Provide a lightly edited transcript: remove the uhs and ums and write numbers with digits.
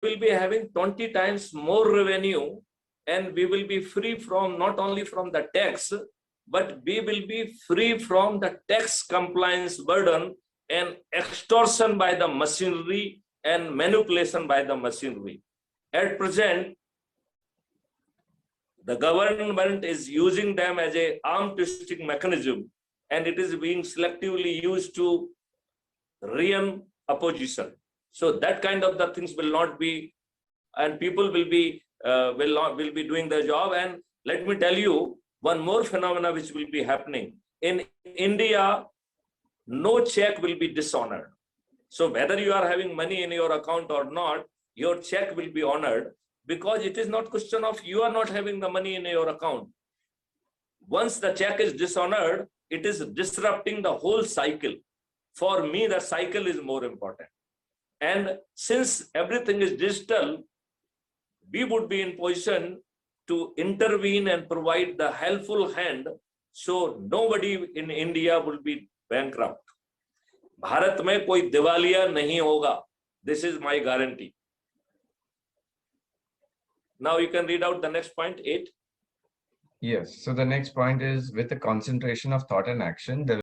will be having 20 times more revenue, and we will be free from not only from the tax, but we will be free from the tax compliance burden and extortion by the machinery and manipulation by the machinery. At present, the government is using them as a arm twisting mechanism, and it is being selectively used to rein opposition. So that kind of the things will not be, and people will be doing their job. And let me tell you one more phenomena which will be happening in India. No check will be dishonored. So whether you are having money in your account or not, your check will be honored, because it is not question of you are not having the money in your account. Once the check is dishonored, it is disrupting the whole cycle. For me, the cycle is more important. And since everything is digital, we would be in position to intervene and provide the helpful hand, so nobody in India will be bankrupt. Bharat में कोई दिवालिया नहीं होगा. This is my guarantee. Now you can read out the next point, 8. Yes. So the next point is, with the concentration of thought and action, there